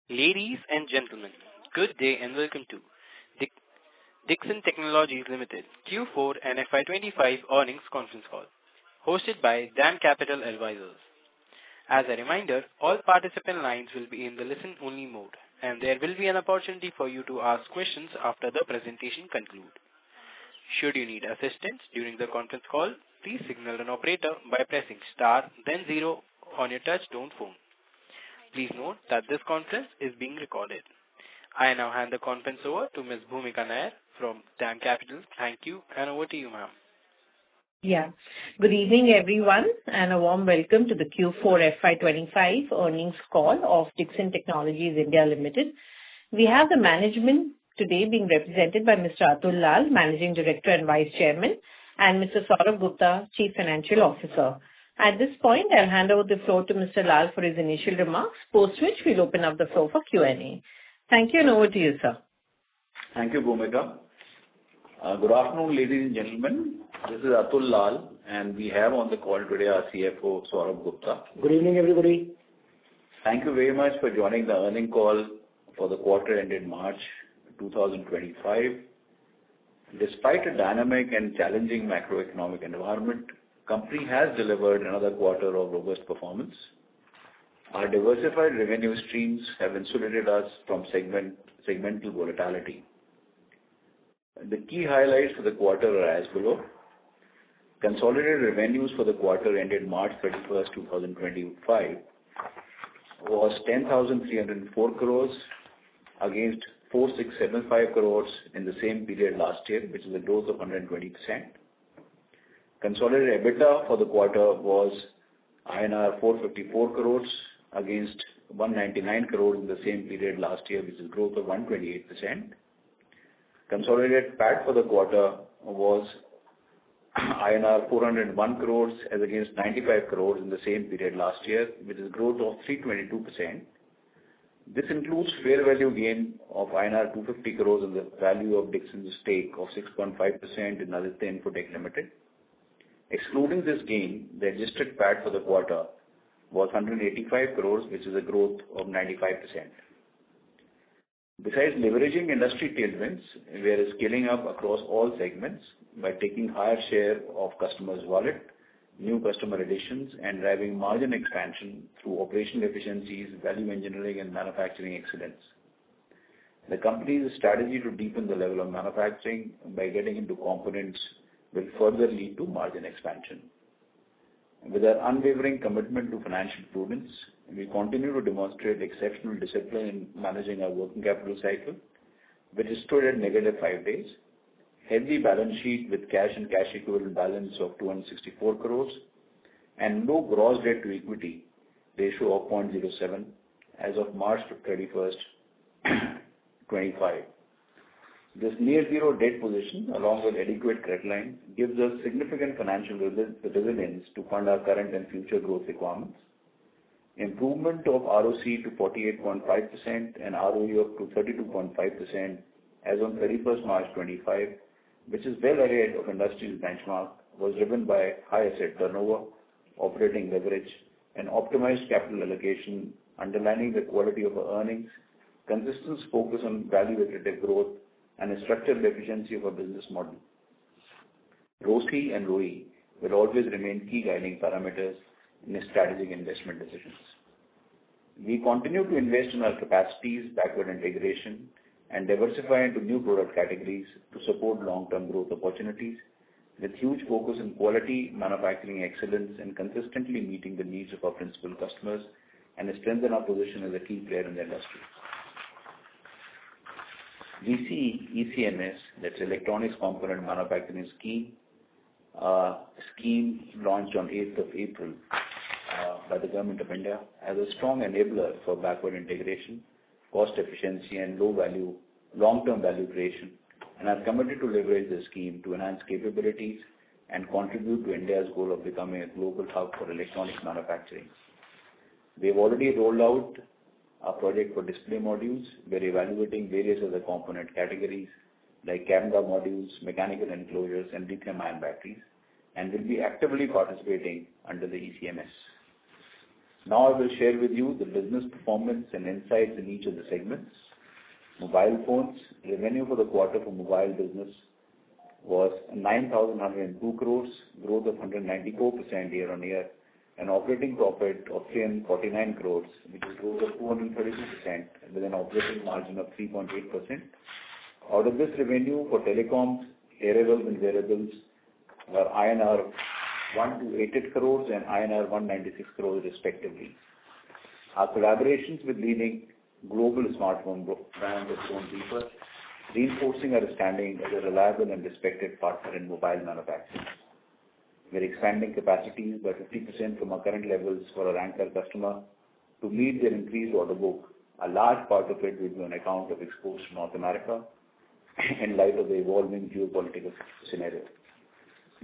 Ladies and gentlemen, good day and welcome to Dixon Technologies Limited Q4 and FY25 earnings conference call, hosted by DAM Capital Advisors. As a reminder, all participant lines will be in the listen-only mode, and there will be an opportunity for you to ask questions after the presentation concludes. Should you need assistance during the conference call, please signal an operator by pressing star then zero on your touch-tone phone. Please note that this conference is being recorded. I now hand the conference over to Ms. Bhumika Nair from DAM Capital. Thank you, and over to you, ma'am. Yeah. Good evening, everyone, and a warm welcome to the Q4 FY25 earnings call of Dixon Technologies India Limited. We have the management today being represented by Mr. Atul Lal, Managing Director and Vice Chairman, and Mr. Saurabh Gupta, Chief Financial Officer. At this point, I'll hand over the floor to Mr. Lal for his initial remarks, post which we'll open up the floor for Q&A. Thank you, and over to you, sir. Thank you, Bhumika. Good afternoon, ladies and gentlemen. This is Atul Lal, and we have on the call today our CFO, Saurabh Gupta. Good evening, everybody. Thank you very much for joining the earnings call for the quarter ended March 2025. Despite a dynamic and challenging macroeconomic environment, company has delivered another quarter of robust performance. Our diversified revenue streams have insulated us from segmental volatility. The key highlights for the quarter are as below. Consolidated revenues for the quarter ended March 31st, 2025 was 10,304 crores against 4,675 crores in the same period last year, which is a growth of 120%. Consolidated EBITDA for the quarter was INR 454 crores against 199 crores in the same period last year, which is growth of 128%. Consolidated PAT for the quarter was INR 401 crores as against 95 crores in the same period last year, which is growth of 322%. This includes fair value gain of INR 250 crores in the value of Dixon's stake of 6.5% in Aditya Infotech Limited. Excluding this gain, the adjusted PAT for the quarter was 185 crores, which is a growth of 95%. Besides leveraging industry tailwinds, we are scaling up across all segments by taking higher share of customers' wallet, new customer additions, and driving margin expansion through operational efficiencies, value engineering, and manufacturing excellence. The company's strategy to deepen the level of manufacturing by getting into components will further lead to margin expansion. With our unwavering commitment to financial prudence, we continue to demonstrate exceptional discipline in managing our working capital cycle, which stood at -5 days, healthy balance sheet with cash and cash equivalent balance of 264 crores, and low gross debt to equity ratio of 0.07 as of March 31st, 25. This near-zero debt position, along with adequate credit line, gives us significant financial resilience to fund our current and future growth requirements. Improvement of ROC to 48.5% and ROE up to 32.5% as on 31st March 25, which is well ahead of industry's benchmark, was driven by high asset turnover, operating leverage, and optimized capital allocation, underlining the quality of our earnings, consistent focus on value-accretive growth, and a structured efficiency of our business model. ROCE and ROE will always remain key guiding parameters in strategic investment decisions. We continue to invest in our capacities, backward integration, and diversify into new product categories to support long-term growth opportunities, with huge focus on quality, manufacturing excellence, and consistently meeting the needs of our principal customers, and strengthen our position as a key player in the industry. We see ECMS, that's Electronics Component Manufacturing Scheme launched on 8th of April by the Government of India as a strong enabler for backward integration, cost efficiency, and long-term value creation, and are committed to leverage the scheme to enhance capabilities and contribute to India's goal of becoming a global hub for electronics manufacturing. We have already rolled out a project for display modules. We are evaluating various other component categories like camera modules, mechanical enclosures, and lithium-ion batteries, and will be actively participating under the ECMS. Now I will share with you the business performance and insights in each of the segments. Mobile phones, revenue for the quarter for mobile business was 9,102 crores, growth of 194% year-on-year, and operating profit of 349 crores, which is growth of 232% with an operating margin of 3.8%. Out of this revenue for telecoms, hearables and wearables were INR 1,288 crores and INR 196 crores respectively. Our collaborations with leading global smartphone brands have gone deeper, reinforcing our standing as a reliable and respected partner in mobile manufacturing. We are expanding capacities by 50% from our current levels for our anchor customer to meet their increased order book. A large part of it will be on account of exports to North America in light of the evolving geopolitical scenario.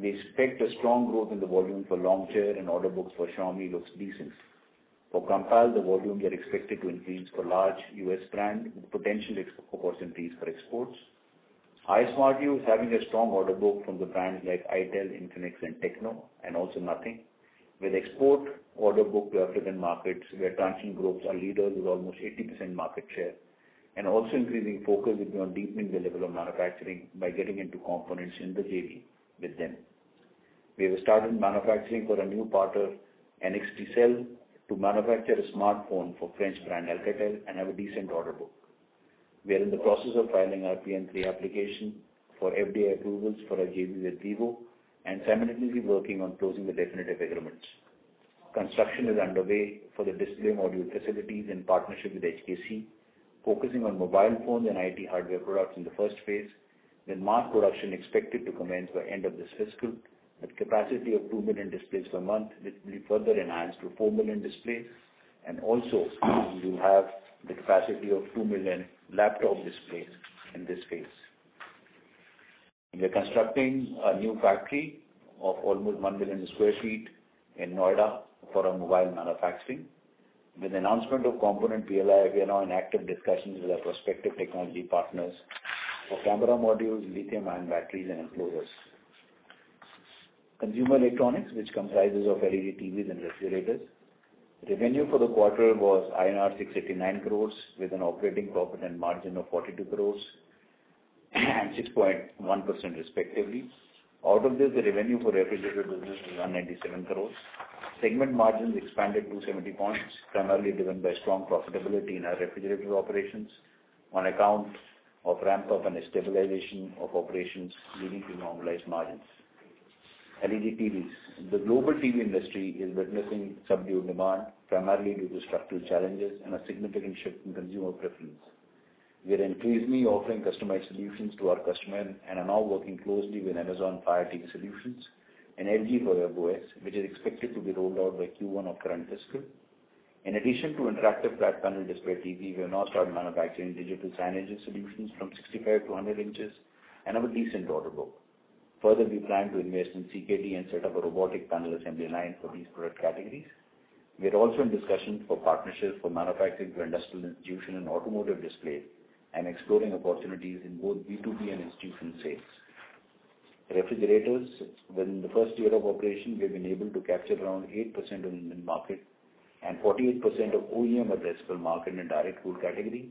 We expect a strong growth in the volume for Longcheer, and order books for Xiaomi looks decent. For Concall, the volumes are expected to increase for large US brand with potential opportunities for exports. iSmartU is having a strong order book from the brands like Itel, Infinix and Techno, and also Nothing. With export order book to African markets where Transsion groups are leaders with almost 80% market share, and also increasing focus will be on deepening the level of manufacturing by getting into components in the JV with them. We have started manufacturing for a new partner, NXT Cell, to manufacture a smartphone for French brand Alcatel and have a decent order book. We are in the process of filing our PN3 application for FDA approvals for our JV with Vivo and simultaneously working on closing the definitive agreements. Construction is underway for the display module facilities in partnership with HKC, focusing on mobile phones and IT hardware products in the first phase, with mass production expected to commence by end of this fiscal, with capacity of 2 million displays per month, which will be further enhanced to 4 million displays, and also we will have the capacity of 2 million laptop displays in this phase. We are constructing a new factory of almost 1 million square feet in Noida for our mobile manufacturing. With the announcement of component PLI, we are now in active discussions with our prospective technology partners for camera modules, lithium-ion batteries and enclosures. Consumer electronics, which comprises of LED TVs and refrigerators. Revenue for the quarter was INR 689 crores with an operating profit and margin of 42 crores and 6.1% respectively. Out of this, the revenue for refrigerator business was 197 crores. Segment margins expanded 270 points, primarily driven by strong profitability in our refrigerator operations on account of ramp-up and stabilization of operations leading to normalized margins. LED TVs. The global TV industry is witnessing subdued demand, primarily due to structural challenges and a significant shift in consumer preference. We are increasingly offering customized solutions to our customers and are now working closely with Amazon Fire TV Solutions and LG for WebOS, which is expected to be rolled out by Q1 of current fiscal. In addition to interactive flat panel display TV, we have now started manufacturing digital signage solutions from 65 to 100 inches and have a decent order book. Further, we plan to invest in CKD and set up a robotic panel assembly line for these product categories. We are also in discussions for partnerships for manufacturing for industrial institution and automotive displays and exploring opportunities in both B2B and institutional sales. Refrigerators, within the first year of operation, we have been able to capture around 8% of the Indian market and 48% of OEM addressable market in direct cool category.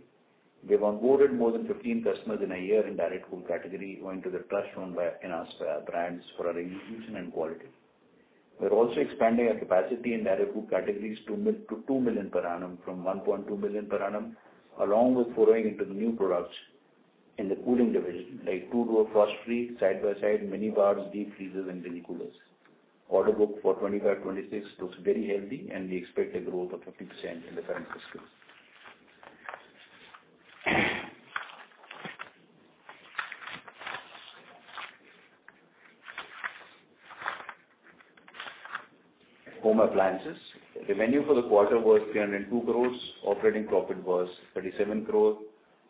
We have onboarded more than 15 customers in a year in direct cool category owing to the trust shown by enhanced brands for our execution and quality. We are also expanding our capacity in direct cool categories to 2 million per annum from 1.2 million per annum, along with foraying into the new products in the cooling division like two-door frost-free, side-by-side, mini bars, deep freezers and mini coolers. Order book for 25-26 looks very healthy and we expect a growth of 50% in the current fiscal. Home appliances. Revenue for the quarter was 302 crores. Operating profit was 37 crores,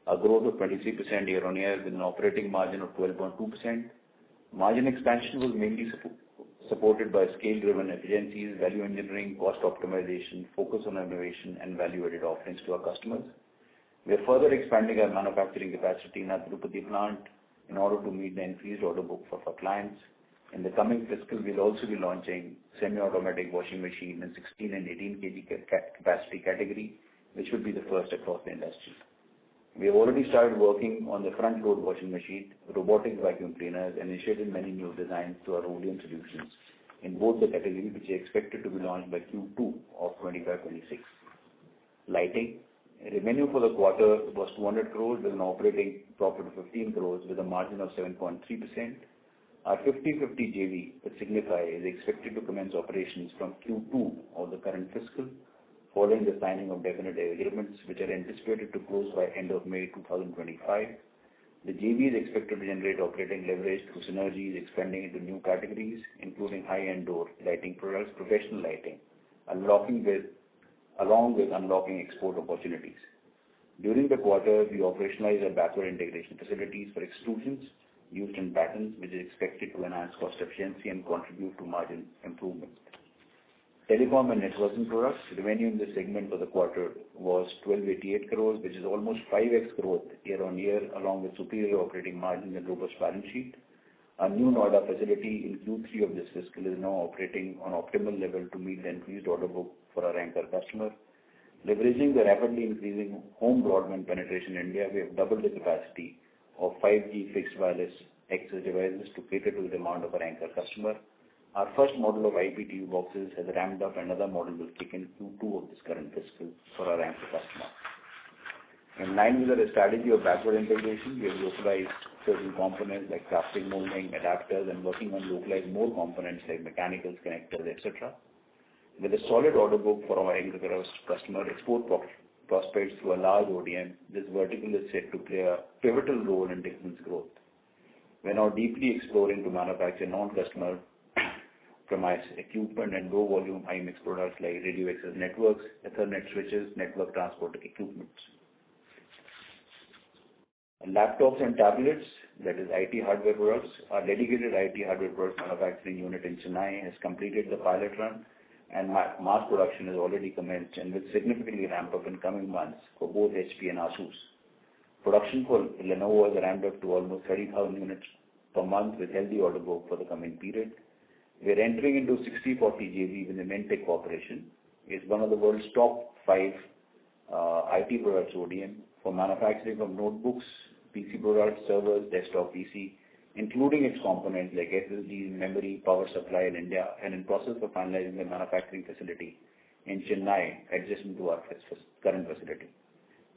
a growth of 23% year-on-year with an operating margin of 12.2%. Margin expansion was mainly supported by scale-driven efficiencies, value engineering, cost optimization, focus on innovation, and value-added offerings to our customers. We are further expanding our manufacturing capacity in our Tirupati plant in order to meet the increased order book for our clients. In the coming fiscal, we'll also be launching semi-automatic washing machine in 16 and 18 kg capacity category, which would be the first across the industry. We have already started working on the front load washing machine, robotic vacuum cleaners, and initiated many new designs to our ODM solutions in both the categories, which are expected to be launched by Q2 of 25-26. Lighting. Revenue for the quarter was 200 crores with an operating profit of 15 crores with a margin of 7.3%. Our 50/50 JV with Signify is expected to commence operations from Q2 of the current fiscal, following the signing of definitive agreements, which are anticipated to close by end of May 2025. The JV is expected to generate operating leverage through synergies, expanding into new categories, including high-end door lighting products, professional lighting, along with unlocking export opportunities. During the quarter, we operationalized our backward integration facilities for extrusions used in patents, which is expected to enhance cost efficiency and contribute to margin improvement. Telecom and networking products, revenue in this segment for the quarter was 1288 crores, which is almost 5x growth year-on-year, along with superior operating margin and robust balance sheet. Our new Noida facility in Q3 of this fiscal is now operating on optimal level to meet the increased order book for our anchor customer. Leveraging the rapidly increasing home broadband penetration in India, we have doubled the capacity of 5G fixed wireless access devices to cater to the demand of our anchor customer. Our first model of IPTV boxes has ramped up. Another model will kick in Q2 of this current fiscal for our anchor customer. In line with our strategy of backward integration, we have localized certain components like casting, molding, adapters, and working on localized more components like mechanicals, connectors, etc. With a solid order book for our anchor customer export prospects through a large ODM, this vertical is set to play a pivotal role in Dixon's growth. We are now deeply exploring to manufacture non-customer premise equipment and low volume high-mix products like radio access networks, Ethernet switches, network transport equipment. Laptops and tablets, that is IT hardware products. Our dedicated IT hardware products manufacturing unit in Chennai has completed the pilot run, and mass production has already commenced and will significantly ramp up in coming months for both HP and Asus. Production for Lenovo has ramped up to almost 30,000 units per month with healthy order book for the coming period. We are entering into 60/40 JV with the Mentech Corporation. It's one of the world's top 5 IT products ODM for manufacturing of notebooks, PC products, servers, desktop PC, including its components like SSD, memory, power supply in India, and in process of finalizing the manufacturing facility in Chennai, adjacent to our current facility.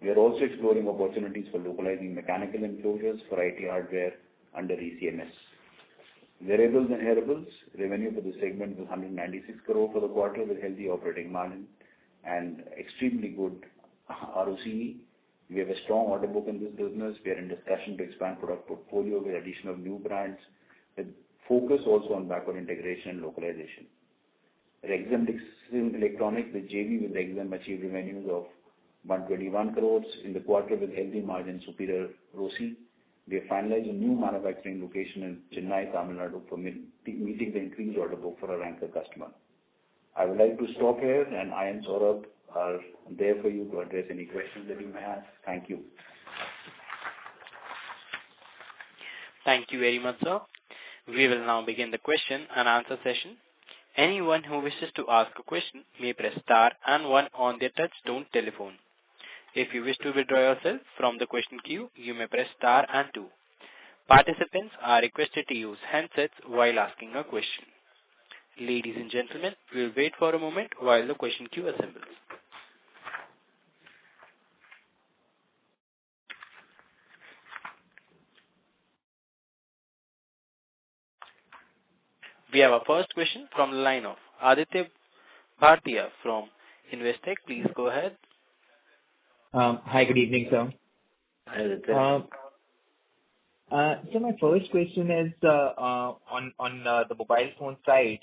We are also exploring opportunities for localizing mechanical enclosures for IT hardware under ECMS. Wearables and hearables, revenue for the segment was 196 crore for the quarter with healthy operating margin and extremely good ROCE. We have a strong order book in this business. We are in discussion to expand product portfolio with addition of new brands, with focus also on backward integration and localization. Rexxam Dixon Electronics, the JV with Rexxam achieved revenues of 121 crores in the quarter with healthy margin, superior ROCE. We have finalized a new manufacturing location in Chennai, Tamil Nadu for meeting the increased order book for our anchor customer. I would like to stop here, and I and Saurabh are there for you to address any questions that you may have. Thank you. Thank you very much, sir. We will now begin the question and answer session. Anyone who wishes to ask a question may press star and 1 on their touch-tone telephone. If you wish to withdraw yourself from the question queue, you may press star and 2. Participants are requested to use handsets while asking a question. Ladies and gentlemen, we will wait for a moment while the question queue assembles. We have our first question from the line of Aditya Bhartia from Investec. Please go ahead. Hi, good evening, sir. Hi, Aditya. So my first question is on the mobile phone side.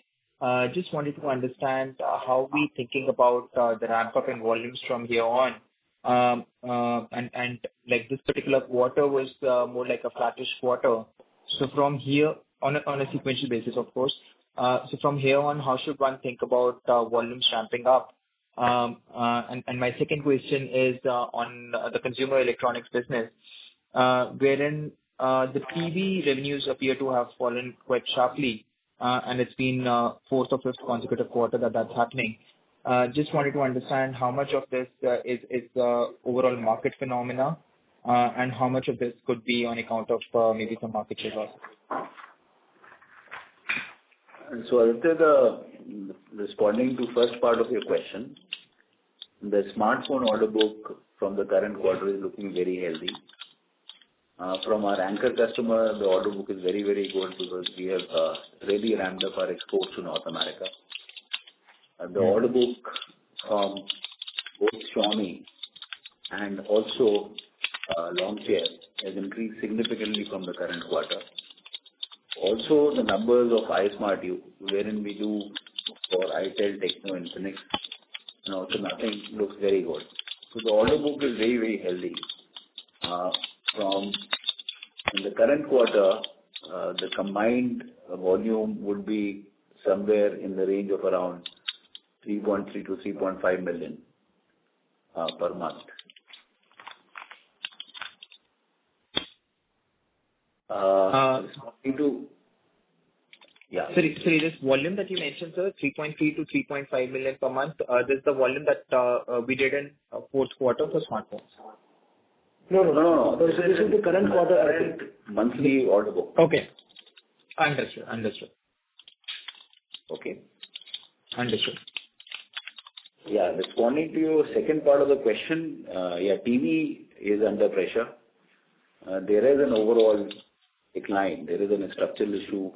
Just wanted to understand how we thinking about the ramp up in volumes from here on. And like this particular quarter was more like a flattish quarter. So from here on a sequential basis, of course. So from here on, how should one think about volumes ramping up? And my second question is on the consumer electronics business, wherein the TV revenues appear to have fallen quite sharply. and it's been fourth or fifth consecutive quarter that's happening. Just wanted to understand how much of this is overall market phenomena, and how much of this could be on account of maybe some market share losses. So Aditya, responding to first part of your question, the smartphone order book from the current quarter is looking very healthy. From our anchor customer, the order book is very, very good because we have really ramped up our exports to North America. The order book from both Xiaomi and also Longcheer has increased significantly from the current quarter. Also, the numbers of iSmartU, wherein we do for itel, Techno, Infinix, and also nothing looks very good. So the order book is very, very healthy. From in the current quarter, the combined volume would be somewhere in the range of around 3.3 to 3.5 million per month. Sorry, this volume that you mentioned, sir, 3.3 to 3.5 million per month, this is the volume that we did in fourth quarter for smartphones. No. This is the current quarter monthly order book. Okay. Understood. Okay. Understood. Yeah, responding to your second part of the question, TV is under pressure. There is an overall decline. There is a structural issue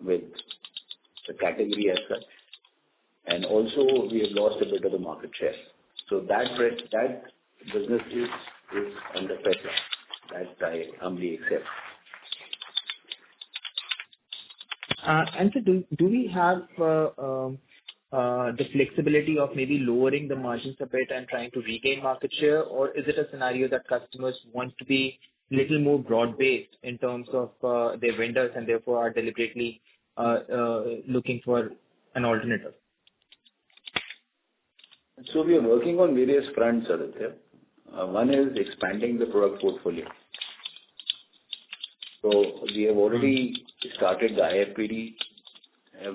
with the category as such. And also, we have lost a bit of the market share. So that business is under pressure. That I humbly accept. And so do we have the flexibility of maybe lowering the margins a bit and trying to regain market share, or is it a scenario that customers want to be a little more broad-based in terms of their vendors and therefore are deliberately looking for an alternative? So we are working on various fronts, Aditya. One is expanding the product portfolio. So we have already started the IFPD.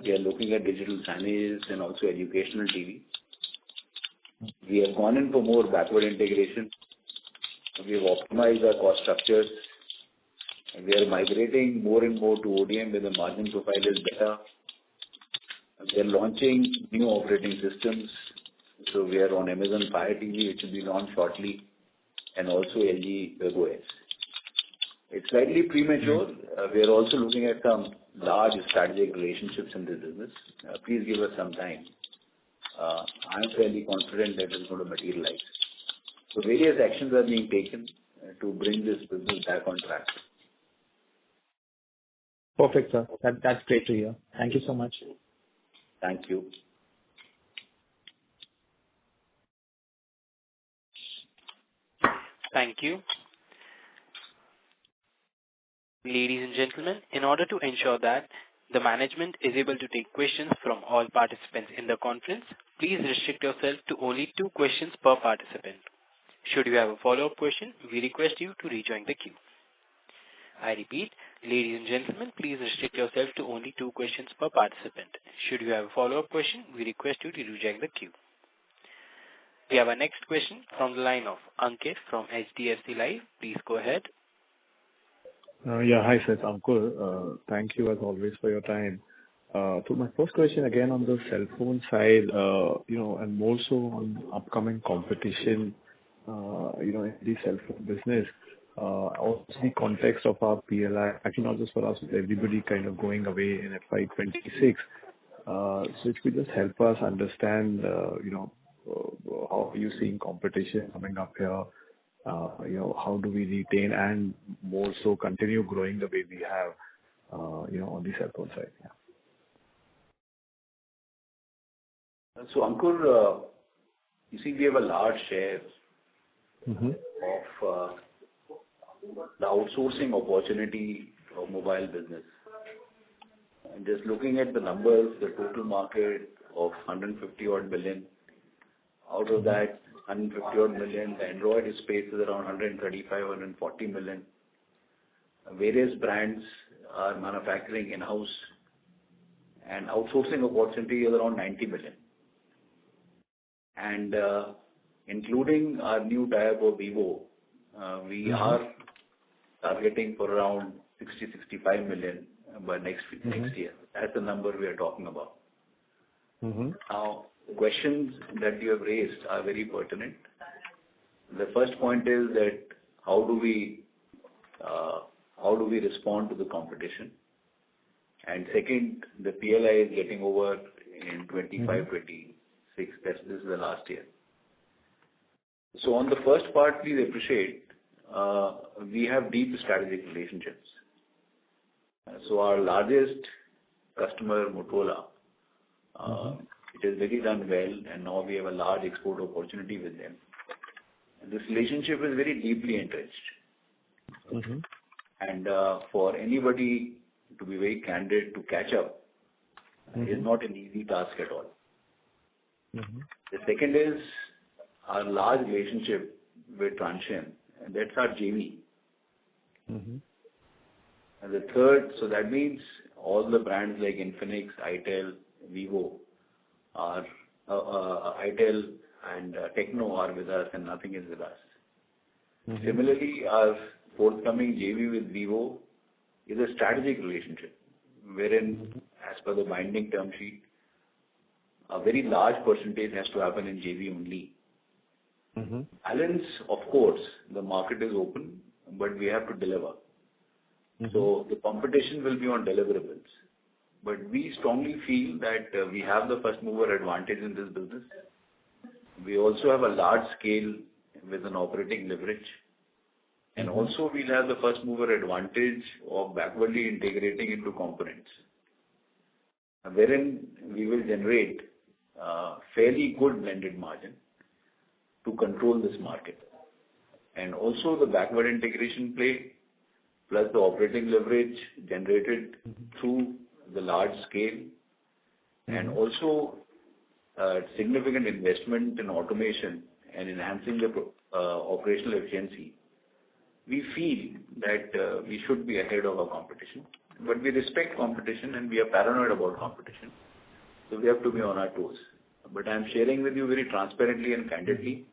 We are looking at digital signages and also educational TV. We have gone in for more backward integration. We have optimized our cost structures. We are migrating more and more to ODM where the margin profile is better. We are launching new operating systems. So we are on Amazon Fire TV, which will be launched shortly, and also LG WebOS. It's slightly premature. We are also looking at some large strategic relationships in this business. Please give us some time. I'm fairly confident that it's going to materialize. So various actions are being taken to bring this business back on track. Perfect, sir. That's great to hear. Thank you so much. Thank you. Thank you. Ladies and gentlemen, in order to ensure that the management is able to take questions from all participants in the conference, please restrict yourself to only 2 questions per participant. Should you have a follow-up question, we request you to rejoin the queue. I repeat, ladies and gentlemen, please restrict yourself to only 2 questions per participant. Should you have a follow-up question, we request you to rejoin the queue. We have our next question from the line of Ankit from HDFC Life. Please go ahead. Hi, sir. Ankur. Thank you as always for your time. So my first question again on the cell phone side, and more so on upcoming competition, in the cell phone business. Also the context of our PLI, actually not just for us, but everybody kind of going away in FY26. So if you could just help us understand, how are you seeing competition coming up here? How do we retain and more so continue growing the way we have, on the cell phone side? Yeah. So Ankur, you see, we have a large share of the outsourcing opportunity of mobile business. And just looking at the numbers, the total market of 150 odd million, out of that 150 odd million, the Android space is around 135, 140 million. Various brands are manufacturing in-house and outsourcing opportunity is around 90 million. And including our new tie-up of Vivo, we are targeting for around 60-65 million by next year. That's the number we are talking about. Now, the questions that you have raised are very pertinent. The first point is that how do we respond to the competition? And second, the PLI is getting over in 25-26. This is the last year. So on the first part, please appreciate we have deep strategic relationships. So our largest customer, Motorola, it has really done well, and now we have a large export opportunity with them. And this relationship is very deeply entrenched. And for anybody to be very candid to catch up is not an easy task at all. The second is our large relationship with Transsion, and that's our JV. And the third, so that means all the brands like Infinix, Itel, Vivo, are Itel and Techno are with us, and nothing is with us. Similarly, our forthcoming JV with Vivo is a strategic relationship, wherein, as per the binding term sheet, a very large percentage has to happen in JV only. Balance, of course, the market is open, but we have to deliver. So the competition will be on deliverables. But we strongly feel that we have the first mover advantage in this business. We also have a large scale with an operating leverage. And also we'll have the first mover advantage of backwardly integrating into components, wherein we will generate fairly good blended margin to control this market. And also the backward integration play plus the operating leverage generated through the large scale and also significant investment in automation and enhancing the operational efficiency. We feel that we should be ahead of our competition, but we respect competition and we are paranoid about competition. So we have to be on our toes. But I am sharing with you very transparently and candidly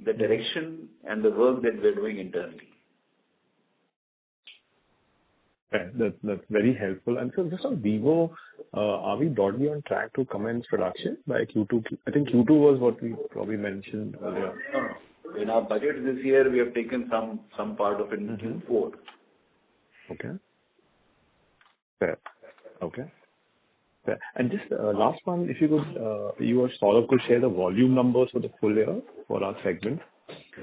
the direction and the work that we are doing internally. Okay, that's very helpful. And so just on Vivo, are we broadly on track to commence production by Q2? I think Q2 was what we probably mentioned earlier. No. In our budget this year, we have taken some part of it in Q4. Okay. Fair. Okay. Fair. And just last one, if you could, you or Saurabh could share the volume numbers for the full year for our segment,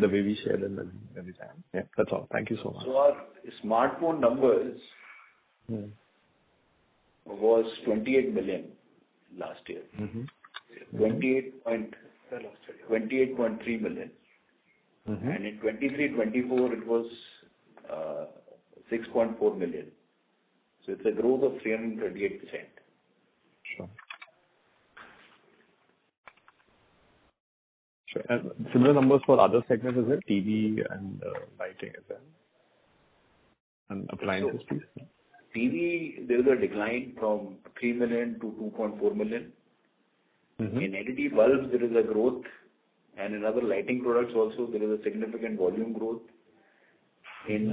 the way we share them every time. Yeah, that's all. Thank you so much. So our smartphone numbers was 28 million last year. 28.3 million. And in 23-24 it was 6.4 million. So it's a growth of 338%. Sure. Sure. And similar numbers for other segments as well, TV and lighting as well, and appliances, please. TV, there is a decline from 3 million to 2.4 million. In LED bulbs, there is a growth, and in other lighting products also, there is a significant volume growth. In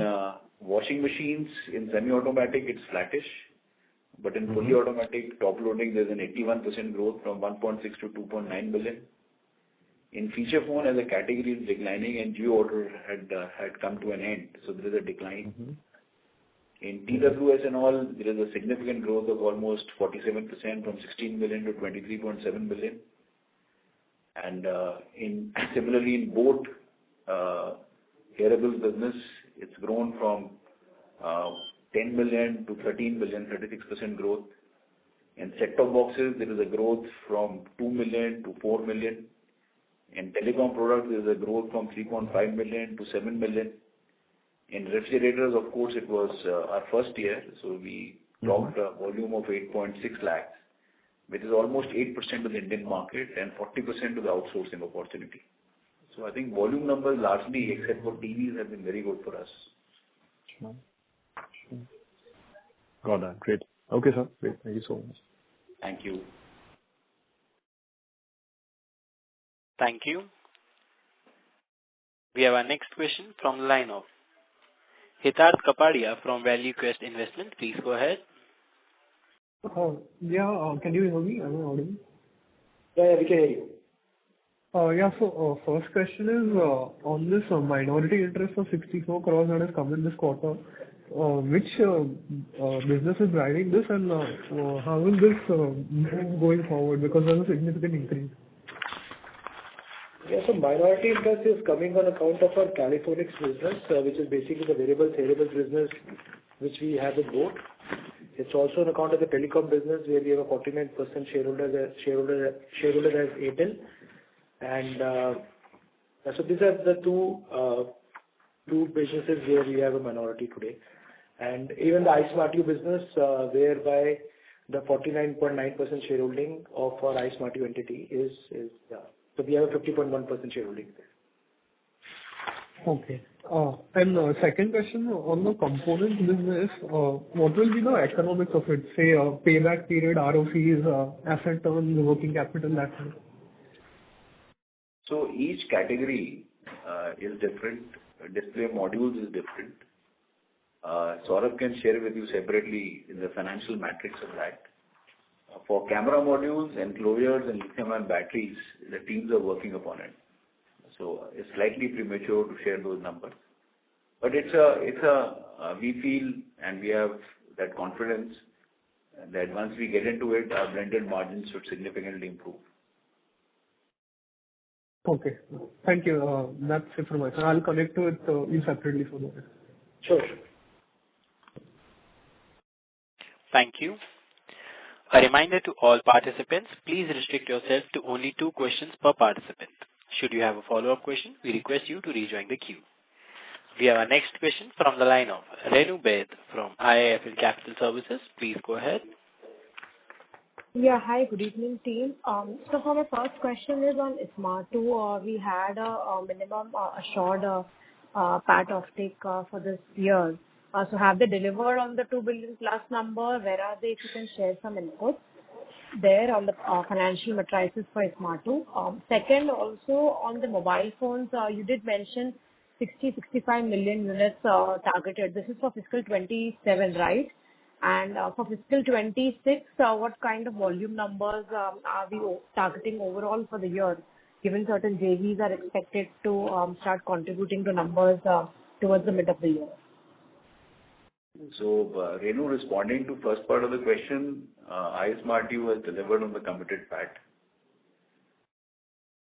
washing machines, in semi-automatic, it's flattish, but in fully automatic top loading, there's an 81% growth from 1.6 to 2.9 million. In feature phone, as a category, is declining, and Jio order had come to an end, so there is a decline. In TWS and all, there is a significant growth of almost 47% from 16 million to 23.7 million. And similarly in boat hearables business, it's grown from 10 million to 13 million, 36% growth. In set-top boxes, there is a growth from 2 million to 4 million. In telecom products, there is a growth from 3.5 million to 7 million. In refrigerators, of course, it was our first year, so we clocked a volume of 8.6 lakhs, which is almost 8% of the Indian market and 40% of the outsourcing opportunity. So I think volume numbers largely, except for TVs, have been very good for us. Sure. Got that. Great. Okay, sir. Great. Thank you so much. Thank you. Thank you. We have our next question from the line of Hitarth Kapadia from Value Quest Investment. Please go ahead. Can you hear me? Am I audible? Yeah, we can hear you. First question is on this minority interest of 64 crores that has come in this quarter. Which business is driving this, and how will this move going forward? Because there's a significant increase. Yeah, so minority interest is coming on account of our Caliphonics business, which is basically the variable business which we have with both. It's also on account of the telecom business where we have a 49% shareholder as Airtel. And so these are the two businesses where we have a minority today. And even the iSmartu business, whereby the 49.9% shareholding of our iSmartu entity is so we have a 50.1% shareholding there. Okay. And second question on the components business, what will be the economics of it? Say payback period, ROCs, asset turns, working capital, that kind. So each category is different. Display modules is different. Saurabh can share with you separately in the financial matrix of that. For camera modules, enclosures, and lithium-ion batteries, the teams are working upon it. So it's slightly premature to share those numbers. But we feel and we have that confidence that once we get into it, our blended margins should significantly improve. Okay. Thank you. That's it from my side. I'll connect to it you separately for that. Sure. Thank you. A reminder to all participants, please restrict yourself to only 2 questions per participant. Should you have a follow-up question, we request you to rejoin the queue. We have our next question from the line of Renu Baid from IIFL Capital Services. Please go ahead. Yeah, hi, good evening, team. So for my first question is on iSmartu. We had a minimum assured PAT offtake for this year. So have they delivered on the 2 billion plus number? Where are they? If you can share some inputs there on the financial matrices for iSmartu. Second, also on the mobile phones, you did mention 65 million units targeted. This is for fiscal 27, right? And for fiscal 26, what kind of volume numbers are we targeting overall for the year, given certain JVs are expected to start contributing to numbers towards the mid of the year? So, Renu, responding to first part of the question, iSmartu has delivered on the committed PAT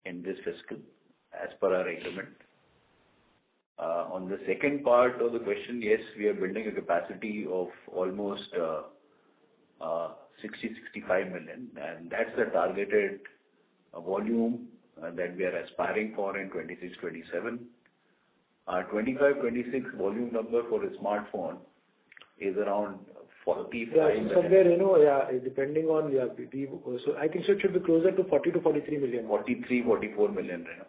in this fiscal as per our agreement. On the second part of the question, yes, we are building a capacity of almost 60-65 million, and that's the targeted volume that we are aspiring for in 26-27. Our 25-26 volume number for a smartphone is around 45 million. Somewhere, depending on, so I think so it should be closer to 40 to 43 million. 44 million, Renu.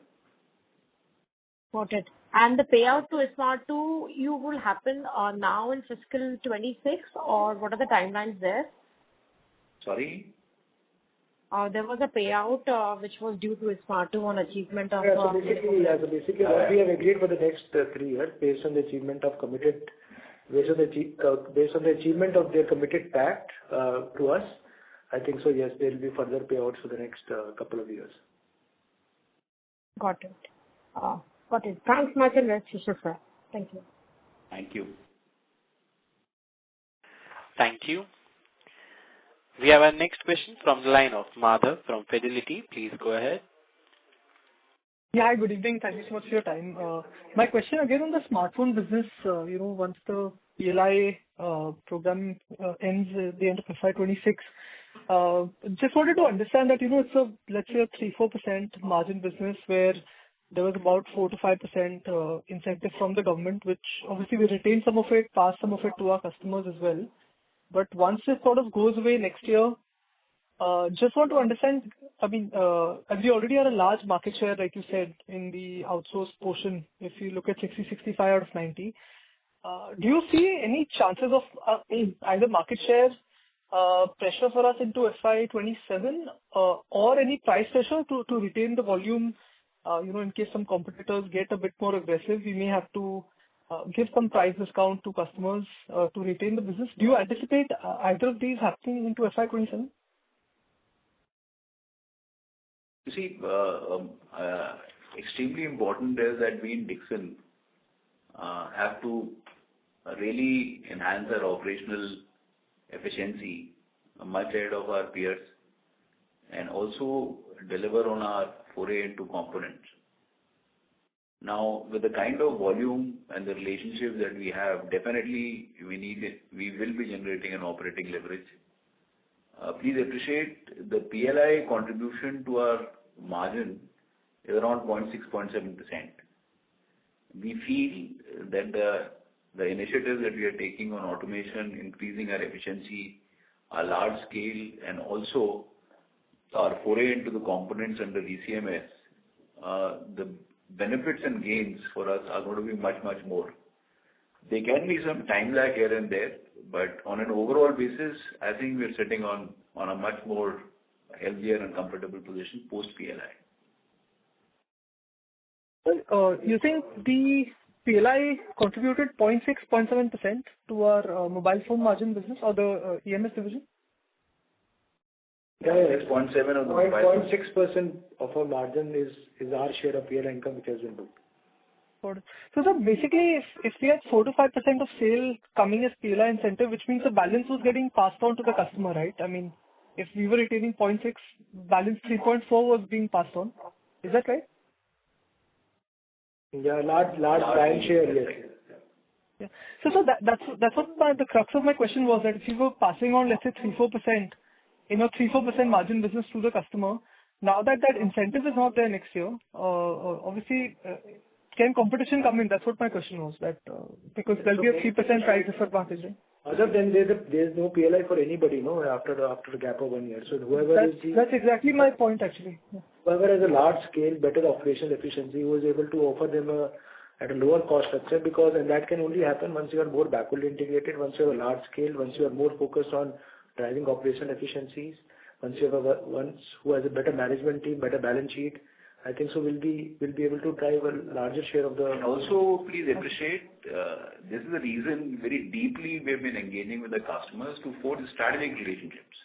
Got it. And the payout to iSmartu, you will happen now in fiscal 26, or what are the timelines there? Sorry? There was a payout which was due to iSmartu on achievement of... So basically what we have agreed for the next 3 years based on the achievement of achievement of their committed PAT to us. I think so, yes, there will be further payouts for the next couple of years. Got it. Got it. Thanks much and best wishes, sir. Thank you. Thank you. Thank you. We have our next question from the line of Madhav from Fidelity. Please go ahead. Yeah, hi, good evening. Thank you so much for your time. My question again on the smartphone business, once the PLI program ends at the end of FY26, just wanted to understand that, it's a, let's say, a 3-4% margin business where there was about 4 to 5% incentive from the government, which obviously we retain some of it, pass some of it to our customers as well. But once this sort of goes away next year, just want to understand, as we already are a large market share, like you said, in the outsourced portion, if you look at 60-65 out of 90, do you see any chances of either market share pressure for us into FY27, or any price pressure to retain the volume? In case some competitors get a bit more aggressive, we may have to give some price discount to customers to retain the business. Do you anticipate either of these happening into FY27? You see, extremely important is that we in Dixon have to really enhance our operational efficiency much ahead of our peers, and also deliver on our foray into components. Now, with the kind of volume and the relationships that we have, definitely we will be generating an operating leverage. Please appreciate the PLI contribution to our margin is around 0.6-0.7%. We feel that the initiatives that we are taking on automation, increasing our efficiency, our large scale, and also our foray into the components under ECMS, the benefits and gains for us are going to be much, much more. There can be some time lag here and there, but on an overall basis, I think we're sitting on a much more healthier and comfortable position post PLI. Well, you think the PLI contributed 0.6-0.7% to our mobile phone margin business or the EMS division? Yeah, 0.7 of the mobile. 0.6% of our margin is our share of PLI income which has been booked. Got it. So basically, if we had 4 to 5% of sale coming as PLI incentive, which means the balance was getting passed on to the customer, right? I mean, if we were retaining 0.6, balance 3.4 was being passed on. Is that right? Yeah, large lion's share, yes. Yeah. So that's what the crux of my question was, that if you were passing on, let's say 3-4%, 3-4% margin business to the customer, now that incentive is not there next year, obviously, can competition come in? That's what my question was, that because there'll be a 3% price disadvantage, right? Other than there's no PLI for anybody, no, after the gap of 1 year. So that's exactly my point, actually. Yeah. Whoever has a large scale, better operational efficiency, who is able to offer them at a lower cost structure, and that can only happen once you are more backward integrated, once you have a large scale, once you are more focused on driving operational efficiencies, once who has a better management team, better balance sheet. I think so we'll be able to drive a larger share of the. And also, please appreciate, this is the reason very deeply we've been engaging with the customers to forge strategic relationships.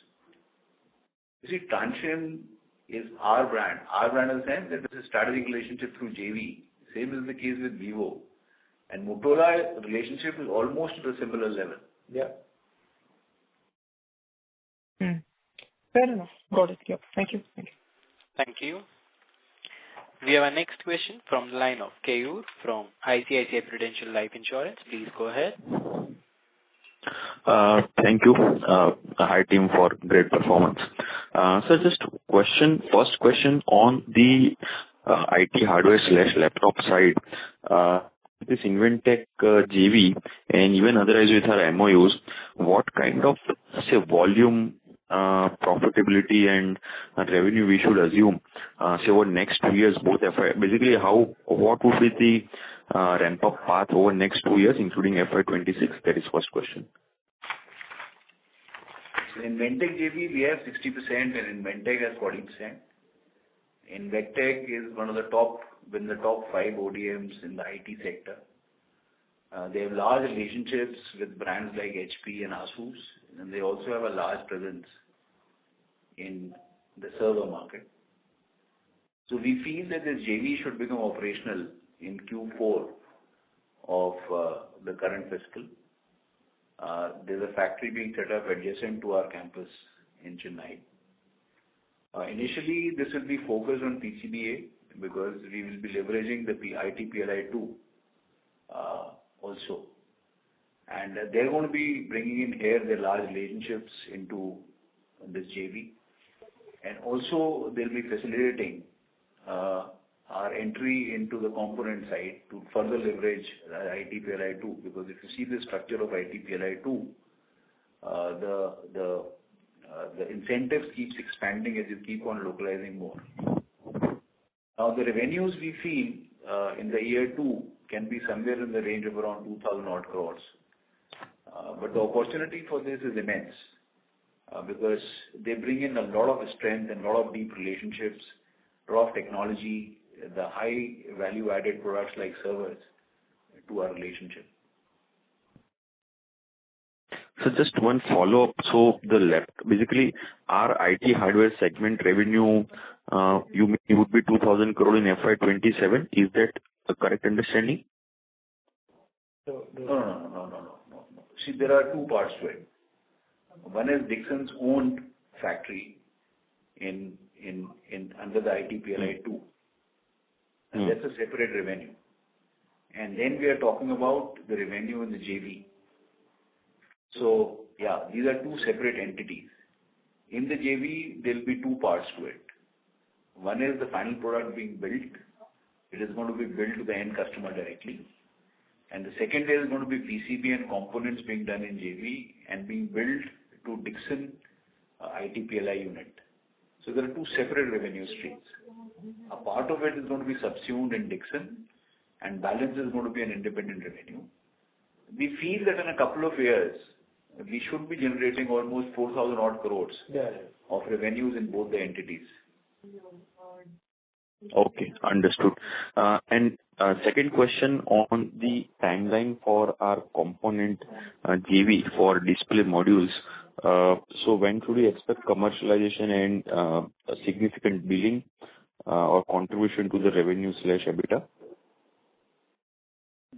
You see, Transsion is our brand. Our brand in the sense that this is a strategic relationship through JV. Same is the case with Vivo. And Motorola relationship is almost at a similar level. Yeah. Fair enough. Got it. Yeah. Thank you. Thank you. We have our next question from the line of Keyur from ICICI Prudential Life Insurance. Please go ahead. Thank you. Hi team for great performance. So just first question on the IT hardware/laptop side. This Inventec JV and even otherwise with our MOUs, what kind of volume, profitability and revenue we should assume over next 2 years, both basically what would be the ramp up path over next 2 years, including FY26? That is first question. So in Inventec JV we have 60% and Inventec has 40%. Inventec is one of the top 5 ODMs in the IT sector. They have large relationships with brands like HP and Asus, and they also have a large presence in the server market. So we feel that this JV should become operational in Q4 of the current fiscal. There's a factory being set up adjacent to our campus in Chennai. Initially, this will be focused on PCBA because we will be leveraging the IT PLI 2 also. And they're going to be bringing in here their large relationships into this JV. And also, they'll be facilitating our entry into the component side to further leverage IT PLI 2. Because if you see the structure of IT PLI 2, the incentives keeps expanding as you keep on localizing more. Now, the revenues we feel in the year 2 can be somewhere in the range of around 2,000 odd crores. But the opportunity for this is immense. because they bring in a lot of strength and a lot of deep relationships, a lot of technology, the high value-added products like servers to our relationship. So just one follow-up. So basically, our IT hardware segment revenue, you mean it would be 2,000 crore in FY27. Is that a correct understanding? No. See, there are two parts to it. One is Dixon's owned factory in under the IT PLI 2. And that's a separate revenue. And then we are talking about the revenue in the JV. So, yeah, these are two separate entities. In the JV, there will be two parts to it. One is the final product being built. It is going to be built to the end customer directly. And the second is going to be PCB and components being done in JV and being built to Dixon IT PLI unit. So there are two separate revenue streams. A part of it is going to be subsumed in Dixon, and balance is going to be an independent revenue. We feel that in a couple of years, we should be generating almost 4,000 odd crores of revenues in both the entities. Okay, understood. And second question on the timeline for our component JV for display modules. So when should we expect commercialization and a significant billing or contribution to the revenue/EBITDA?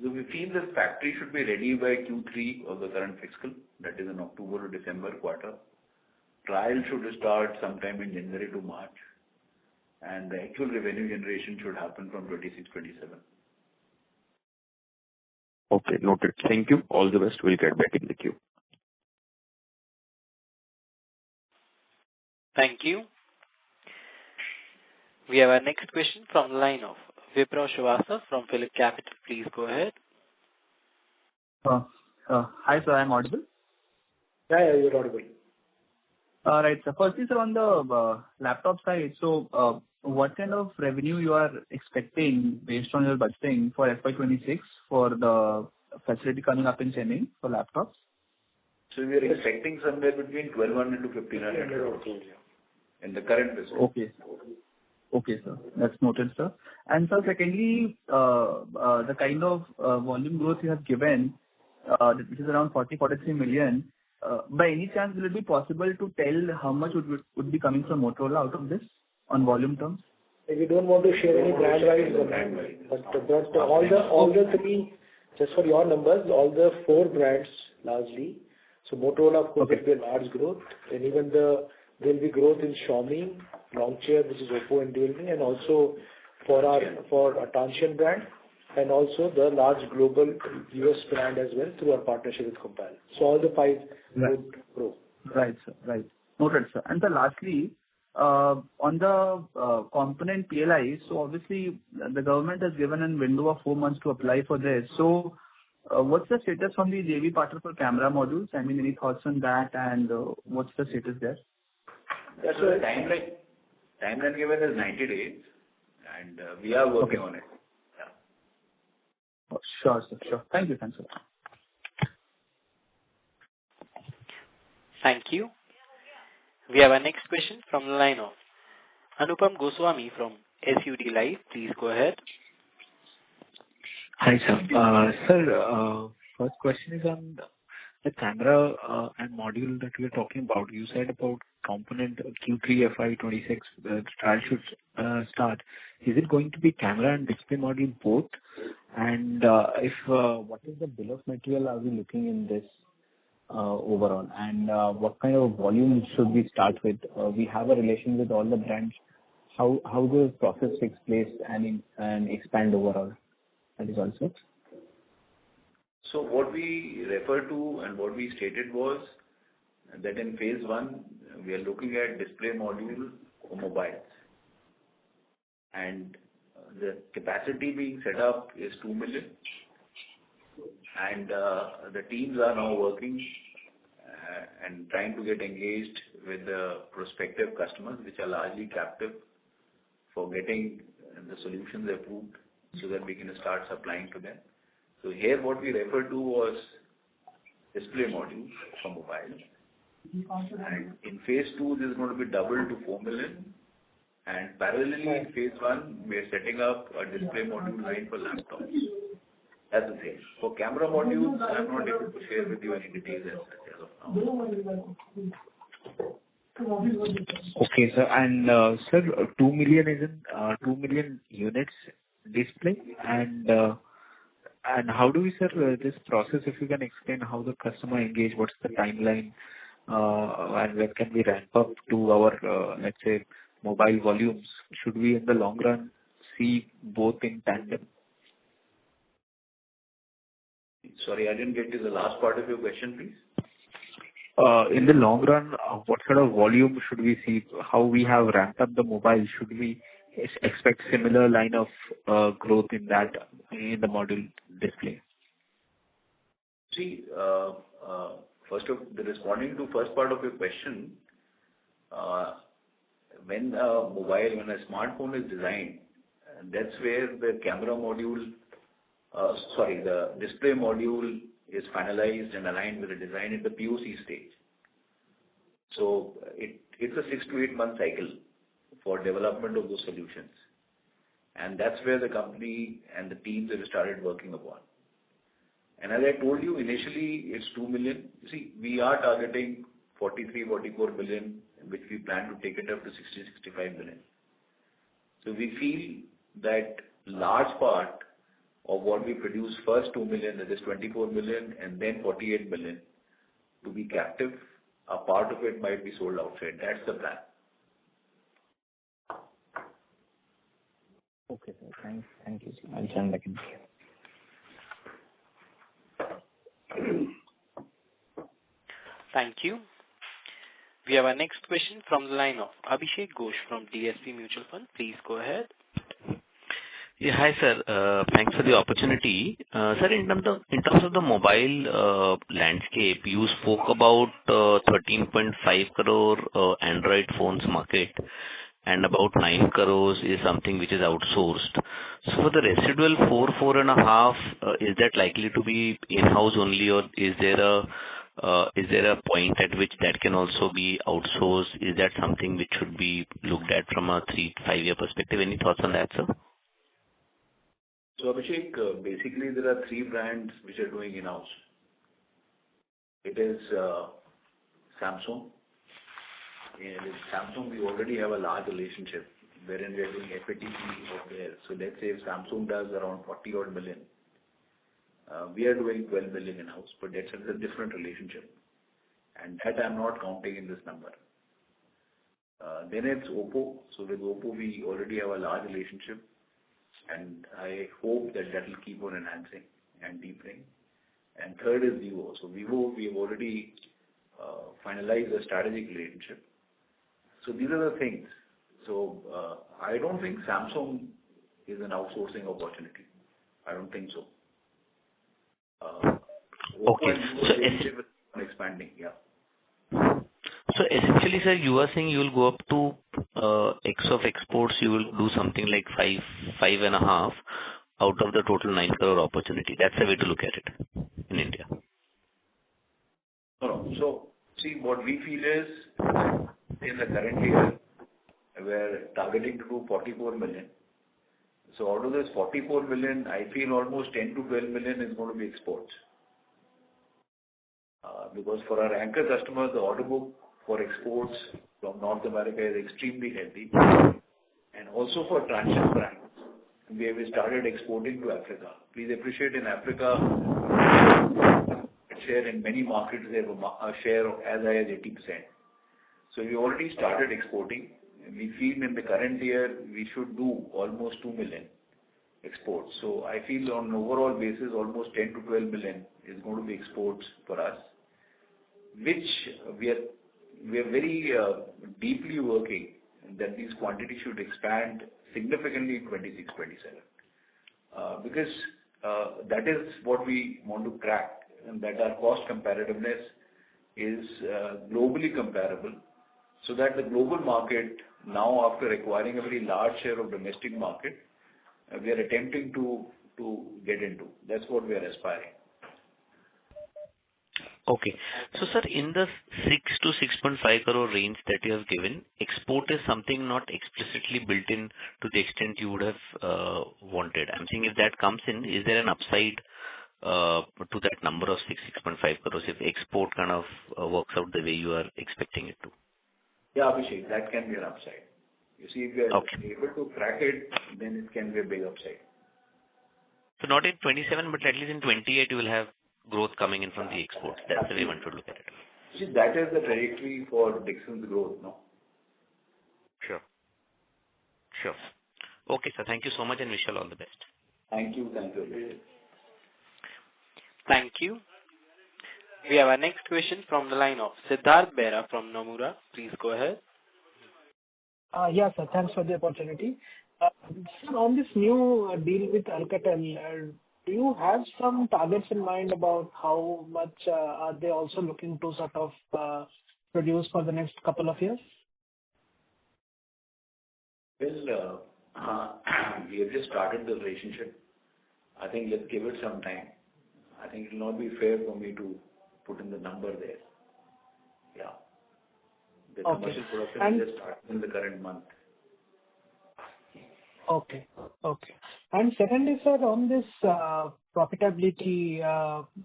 So we feel the factory should be ready by Q3 of the current fiscal, that is in October to December quarter. Trial should start sometime in January to March, and the actual revenue generation should happen from 26-27. Okay, noted. Thank you. All the best. We'll get back in the queue. Thank you. We have our next question from the line of Vipraw Srivastava from Phillip Capital. Please go ahead. Hi, sir. I'm audible? Yeah, you're audible. Right. So firstly, sir, on the laptop side, so what kind of revenue you are expecting based on your budgeting for FY26 for the facility coming up in Chennai for laptops? So we are expecting somewhere between 1,200 to 1,500 crores in the current fiscal. Okay, sir. That's noted, sir. And sir, secondly, the kind of volume growth you have given, which is around 43 million, by any chance, will it be possible to tell how much would be coming from Motorola out of this on volume terms? We don't want to share any brand-wise, but all the three, just for your numbers, all the four brands largely. So Motorola, of course, will be a large growth, and even there will be growth in Xiaomi, Longcheer, which is Oppo and Realme, and also for our Transsion brand, and also the large global US brand as well through our partnership with Concall. So all the five would grow. Right, sir. Right. Noted, sir. And then lastly, on the component PLI, so obviously the government has given a window of 4 months to apply for this. So what's the status from the JV partner for camera modules? I mean, any thoughts on that, and what's the status there? That's the timeline. Timeline given is 90 days, and we are working on it. Yeah. Sure, sir. Sure. Thank you. Thanks, sir. Thank you. We have our next question from the line of Anupam Goswami from SUD Life. Please go ahead. Hi, sir. Sir, first question is on the camera and module that we are talking about. You said about component Q4FY25, the trial should start. Is it going to be camera and display module both? And what is the bill of material are we looking in this overall? And what kind of volume should we start with? We have a relation with all the brands. How the process takes place and expand overall? That is also. So what we refer to and what we stated was that in phase 1, we are looking at display module for mobiles. And the capacity being set up is 2 million. And the teams are now working and trying to get engaged with the prospective customers, which are largely captive, for getting the solutions approved so that we can start supplying to them. So here what we refer to was display modules for mobile. And in phase 2, this is going to be doubled to 4 million. And parallelly, in phase 1, we are setting up a display module line for laptops. That's the same. For camera modules, I'm not able to share with you any details as of now. Okay, sir. And sir, 2 million is in 2 million units display. And how do we, sir, this process, if you can explain how the customer engage, what's the timeline, and when can we ramp up to our, let's say, mobile volumes? Should we, in the long run, see both in tandem? Sorry, I didn't get to the last part of your question, please. In the long run, what sort of volume should we see? How we have ramped up the mobile? Should we expect similar line of growth in that, in the module display? See, responding to first part of your question, when a smartphone is designed, that's where the camera module, the display module is finalized and aligned with the design at the POC stage. So it's a 6 to 8 month cycle for development of those solutions. And that's where the company and the teams have started working upon. And as I told you, initially it's 2 million. You see, we are targeting 43, 44 billion, which we plan to take it up to 60, 65 billion. So we feel that large part of what we produce first 2 million, that is 24 million, and then 48 million to be captive. A part of it might be sold outside. That's the plan. Okay, sir. Thank you. I'll send back in. Thank you. We have our next question from the line of Abhishek Ghosh from DSP Mutual Fund. Please go ahead. Yeah, hi, sir. Thanks for the opportunity. Sir, in terms of the mobile landscape, you spoke about 13.5 crore Android phones market, and about 9 crores is something which is outsourced. So for the residual 4.5, is that likely to be in-house only, or is there a point at which that can also be outsourced? Is that something which should be looked at from a 3 to 5 year perspective? Any thoughts on that, sir? So Abhishek, basically there are 3 brands which are doing in-house. It is Samsung. And with Samsung, we already have a large relationship wherein we are doing FATP of theirs. So let's say if Samsung does around 40 odd million, we are doing 12 million in-house, but that's a different relationship. And that I'm not counting in this number. Then it's Oppo. So with Oppo, we already have a large relationship. And I hope that will keep on enhancing and deepening. And third is Vivo. So Vivo, we have already finalized a strategic relationship. So these are the things. So I don't think Samsung is an outsourcing opportunity. I don't think so. Okay. So expanding, yeah. So essentially, sir, you are saying you will go up to X of exports, you will do something like 5.5 out of the total 9 crore opportunity. That's the way to look at it in India. No. So see, what we feel is in the current year, we're targeting to do 44 million. So out of this 44 million, I feel almost 10 to 12 million is going to be exports. Because for our anchor customers, the order book for exports from North America is extremely healthy. And also for transit brands, we have started exporting to Africa. Please appreciate in Africa, share in many markets, they have a share of as high as 80%. So we already started exporting. We feel in the current year, we should do almost 2 million exports. So I feel on an overall basis, almost 10 to 12 million is going to be exports for us, which we are very deeply working that these quantities should expand significantly in 26, 27. Because that is what we want to crack, and that our cost competitiveness is globally comparable, so that the global market, now after acquiring a very large share of domestic market, we are attempting to get into. That's what we are aspiring. Okay. So, sir, in the 6 to 6.5 crore range that you have given, export is something not explicitly built in to the extent you would have wanted. I'm saying if that comes in, is there an upside to that number of 6.5 crores if export kind of works out the way you are expecting it to? Yeah, Abhishek, that can be an upside. You see, if we are able to crack it, then it can be a big upside. So not in 27, but at least in 28, you will have growth coming in from the exports. That's the way one should look at it. See, that is the trajectory for Dixon's growth, no? Sure. Sure. Okay, sir. Thank you so much and wish you all the best. Thank you. Thank you. Thank you. We have our next question from the line of Siddharth Bera from Nomura. Please go ahead. Yes, sir. Thanks for the opportunity. Sir, on this new deal with Alcatel, do you have some targets in mind about how much are they also looking to sort of produce for the next couple of years? Well, we have just started the relationship. I think let's give it some time. I think it will not be fair for me to put in the number there. Yeah. The commercial production just started in the current month. Okay. Okay. And secondly, sir, on this profitability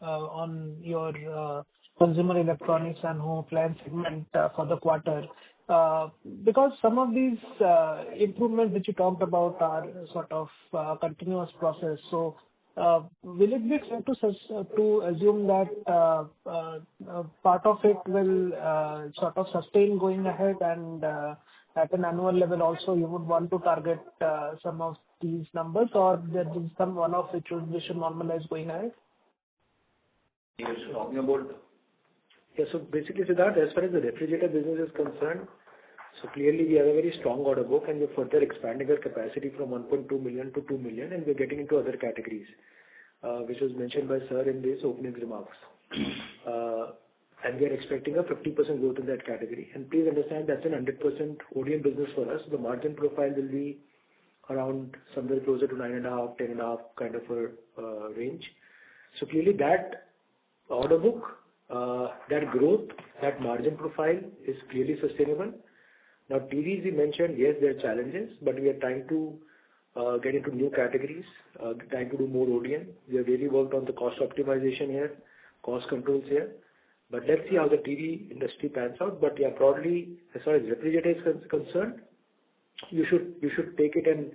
on your consumer electronics and home appliance segment for the quarter, because some of these improvements which you talked about are sort of continuous process. So, will it be fair to assume that part of it will sort of sustain going ahead, and at an annual level also you would want to target some of these numbers, or there is some one-off which we should normalize going ahead? You're talking about... Yeah, so basically, Siddharth, as far as the refrigerator business is concerned, so clearly we have a very strong order book, and we're further expanding our capacity from 1.2 million to 2 million, and we're getting into other categories, which was mentioned by Sir in his opening remarks. And we are expecting a 50% growth in that category. And please understand that's an 100% ODM business for us. The margin profile will be around somewhere closer to 9.5, 10.5 kind of a range. So clearly that order book, that growth, that margin profile is clearly sustainable. Now, TVs, we mentioned, yes, there are challenges, but we are trying to get into new categories, trying to do more ODM. We have really worked on the cost optimization here, cost controls here. But let's see how the TV industry pans out. But yeah, broadly, as far as refrigerator is concerned, you should take it in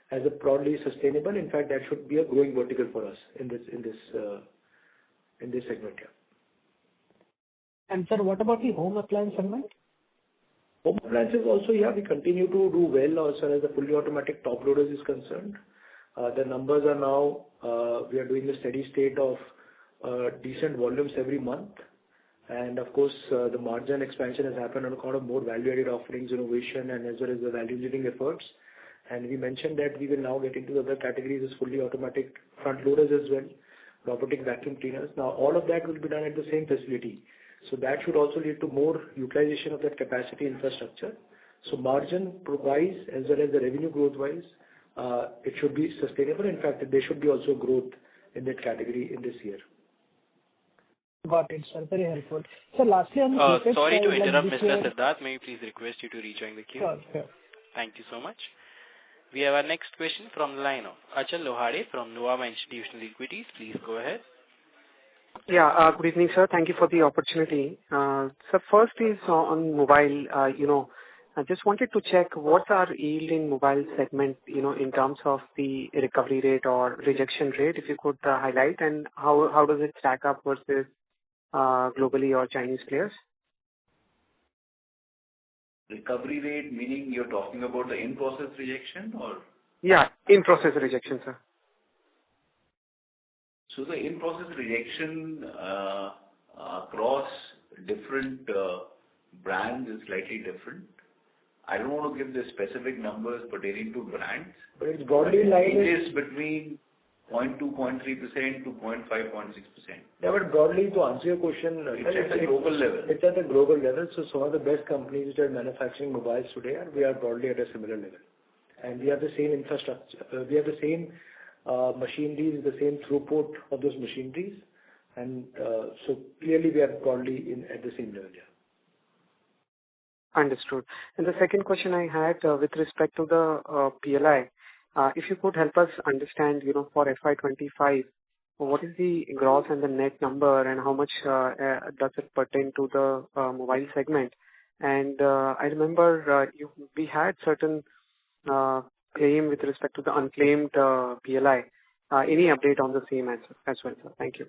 as a broadly sustainable. In fact, that should be a growing vertical for us in this segment here. And sir, what about the home appliance segment? Home appliances also, yeah, we continue to do well as far as the fully automatic top loaders is concerned. The numbers are now, we are doing a steady state of decent volumes every month. And of course, the margin expansion has happened on account of more value-added offerings, innovation, and as well as the value engineering efforts. And we mentioned that we will now get into other categories as fully automatic front loaders as well, robotic vacuum cleaners. Now, all of that will be done at the same facility. So that should also lead to more utilization of that capacity infrastructure. So margin-wise as well as the revenue growth-wise, it should be sustainable. In fact, there should be also growth in that category in this year. Got it, sir. Very helpful. So lastly, on the sorry to interrupt, Mr. Siddharth. May we please request you to rejoin the queue? Sure. Thank you so much. We have our next question from the line of Achal Lohade from Nuvama Institutional Equities. Please go ahead. Yeah, good evening, sir. Thank you for the opportunity. So first is on mobile. I just wanted to check what's our yield in mobile segment, in terms of the recovery rate or rejection rate, if you could highlight, and how does it stack up versus globally or Chinese players? Recovery rate, meaning you're talking about the in-process rejection or? Yeah, in-process rejection, sir. So the in-process rejection across different brands is slightly different. I don't want to give the specific numbers pertaining to brands. But it's broadly like it is between 0.2, 0.3% to 0.5, 0.6%. Yeah, but broadly, to answer your question, it's at the global level. It's at the global level. So some of the best companies which are manufacturing mobiles today, we are broadly at a similar level. And we have the same infrastructure. We have the same machineries, the same throughput of those machineries. And so clearly we are broadly at the same level here. Understood. And the second question I had with respect to the PLI, if you could help us understand, for FY25, what is the gross and the net number, and how much does it pertain to the mobile segment? And I remember we had certain claim with respect to the unclaimed PLI. Any update on the same as well, sir? Thank you.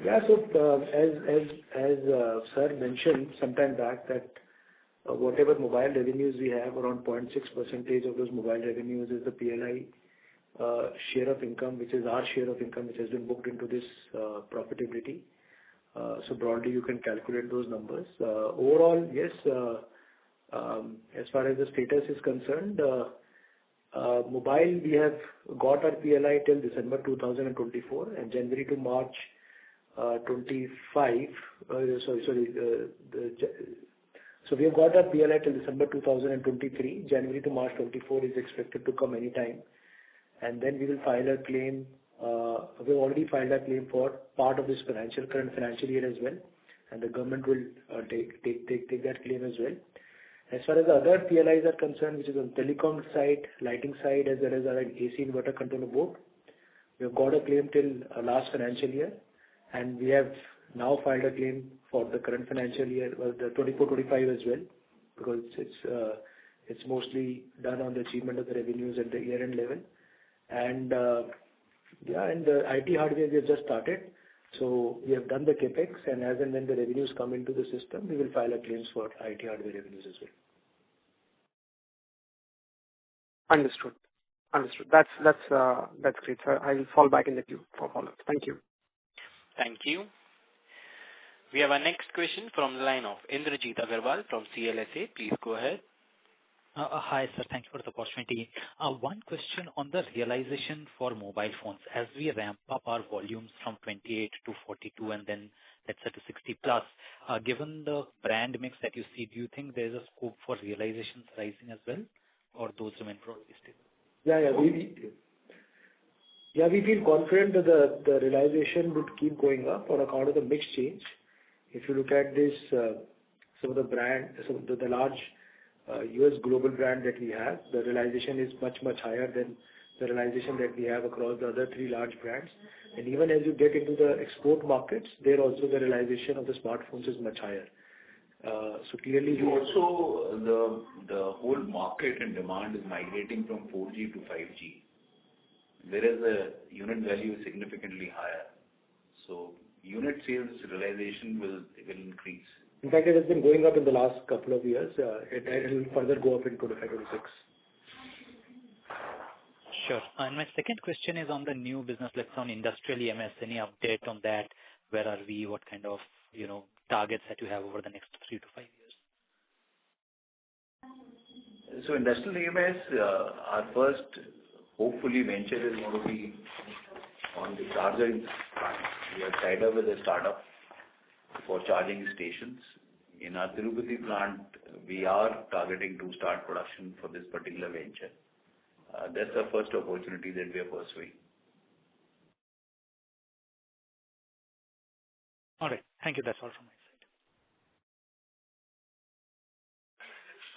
Yeah. So, as sir mentioned sometime back, that whatever mobile revenues we have, around 0.6% of those mobile revenues is the PLI share of income, which is our share of income, which has been booked into this profitability. So broadly, you can calculate those numbers. Overall, yes, as far as the status is concerned, mobile, we have got our PLI till December 2024, and January to March 25. So we have got our PLI till December 2023. January to March 24 is expected to come anytime, and then we will file a claim. We've already filed a claim for part of this current financial year as well, and the government will take that claim as well. As far as the other PLIs are concerned, which is on telecom side, lighting side, as well as our AC inverter controller board, we have got a claim till last financial year, and we have now filed a claim for the current financial year, the 24-25 as well, because it's mostly done on the achievement of the revenues at the year-end level. And and the IT hardware we have just started. So we have done the capex, and as and when the revenues come into the system, we will file a claims for IT hardware revenues as well. Understood. That's great, sir. I will fall back in the queue for follow-up. Thank you. Thank you. We have our next question from the line of Indrajit Agarwal from CLSA. Please go ahead. Hi, sir. Thank you for the opportunity. One question on the realization for mobile phones. As we ramp up our volumes from 28 to 42 and then let's say to 60 plus, given the brand mix that you see, do you think there is a scope for realizations rising as well, or those remain broadly stable? We feel confident that the realization would keep going up on account of the mix change. If you look at this, some of the large US global brand that we have, the realization is much higher than the realization that we have across the other three large brands. And even as you get into the export markets, there also the realization of the smartphones is much higher. So clearly, also the whole market and demand is migrating from 4G to 5G, whereas the unit value is significantly higher. So unit sales realization will increase. In fact, it has been going up in the last couple of years. It will further go up in 25-26. Sure. And my second question is on the new business, let's say on industrial EMS. Any update on that? Where are we? What kind of targets that you have over the next 3 to 5 years? So industrial EMS, our first hopefully venture is going to be on the charging front. We are tied up with a startup for charging stations. In our Tirupati plant, we are targeting to start production for this particular venture. That's the first opportunity that we are pursuing. All right. Thank you. That's all from my side.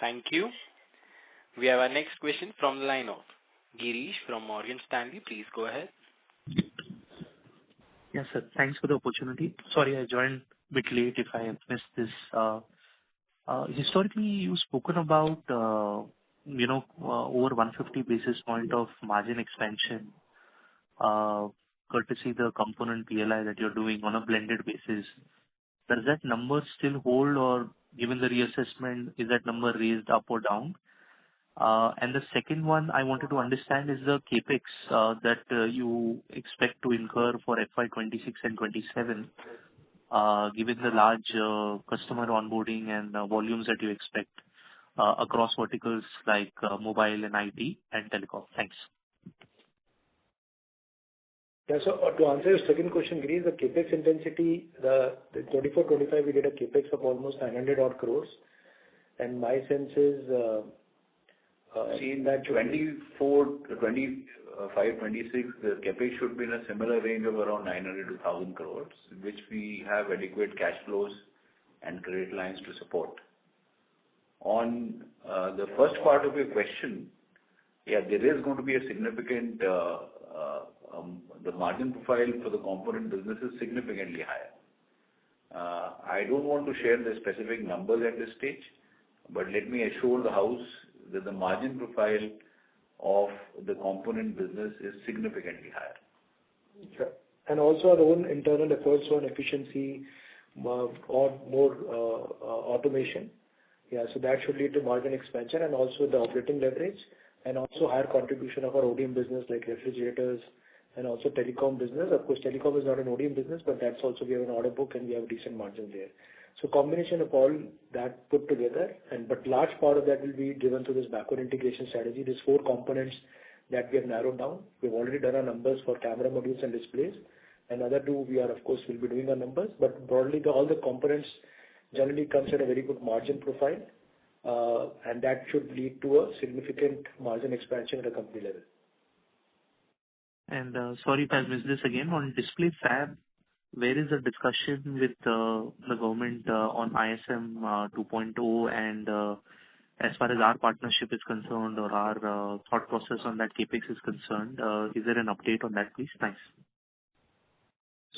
Thank you. We have our next question from the line of Girish from Morgan Stanley. Please go ahead. Yes, sir. Thanks for the opportunity. Sorry, I joined a bit late if I have missed this. Historically, you've spoken about, over 150 basis point of margin expansion, courtesy the component PLI that you're doing on a blended basis. Does that number still hold, or given the reassessment, is that number raised up or down? And the second one I wanted to understand is the capex that you expect to incur for FY26 and 27, given the large customer onboarding and volumes that you expect across verticals like mobile and IT and telecom. Thanks. Yeah, so to answer your second question, Girish, the capex intensity, the 24-25, we did a capex of almost 900 odd crores, and my sense is in that 24-25 FY26, the CapEx should be in a similar range of around 900 to 1,000 crores, which we have adequate cash flows and credit lines to support. On the first part of your question, yeah, there is going to be a significant, the margin profile for the component business is significantly higher. I don't want to share the specific numbers at this stage, but let me assure the house that the margin profile of the component business is significantly higher. Sure. And also our own internal efforts on efficiency or more automation. Yeah, so that should lead to margin expansion and also the operating leverage and also higher contribution of our ODM business like refrigerators and also telecom business. Of course, telecom is not an ODM business, but that's also we have an order book and we have a decent margin there. So combination of all that put together, but large part of that will be driven through this backward integration strategy. These 4 components that we have narrowed down. We've already done our numbers for camera modules and displays. Another 2 we are of course will be doing our numbers, but broadly all the components generally comes at a very good margin profile, and that should lead to a significant margin expansion at a company level. And sorry if I missed this again. On display fab, where is the discussion with the government on ISM 2.0 and as far as our partnership is concerned or our thought process on that capex is concerned, is there an update on that, please? Thanks.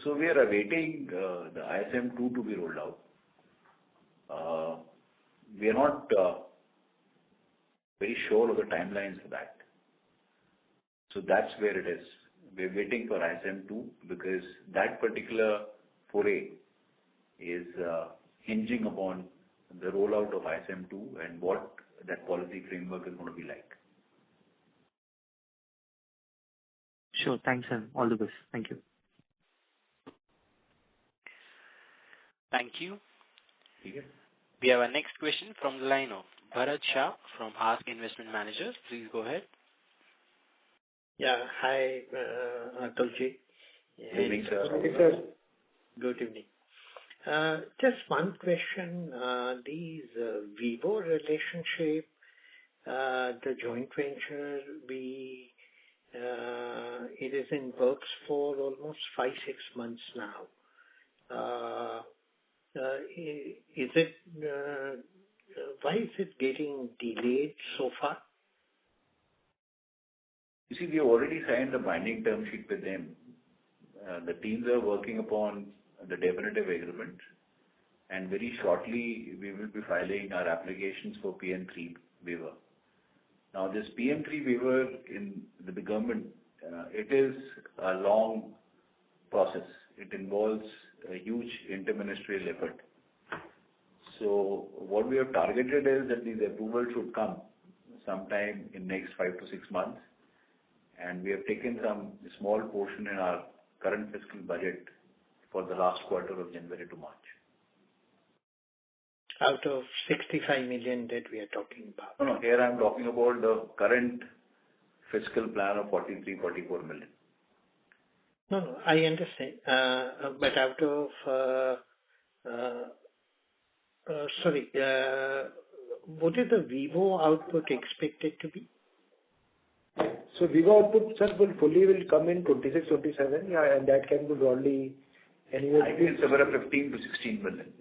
So we are awaiting the ISM 2 to be rolled out. We are not very sure of the timelines for that. So that's where it is. We're waiting for ISM 2 because that particular foray is hinging upon the rollout of ISM 2 and what that policy framework is going to be like. Sure. Thanks and all the best. Thank you. Thank you. Okay. We have our next question from the line of Bharat Shah from Ask Investment Managers. Please go ahead. Yeah. Hi, Atulji. Good evening, sir. Good evening, sir. Good evening. Just one question. These Vivo relationship, the joint venture, it is in works for almost 5-6 months now. Why is it getting delayed so far? You see, we have already signed a binding term sheet with them. The teams are working upon the definitive agreement, and very shortly we will be filing our applications for PM3 waiver. Now, this PM3 waiver in the government, it is a long process. It involves a huge interministerial effort. So what we have targeted is that these approvals should come sometime in next 5 to 6 months, and we have taken some small portion in our current fiscal budget for the last quarter of January to March. Out of 65 million that we are talking about? No, here I am talking about the current fiscal plan of 44 million. No, I understand. But out of, what is the Vivo output expected to be? So Vivo output, sir, will come in 26-27, yeah, and that can be broadly anywhere. I think it's about 15 to 16 million.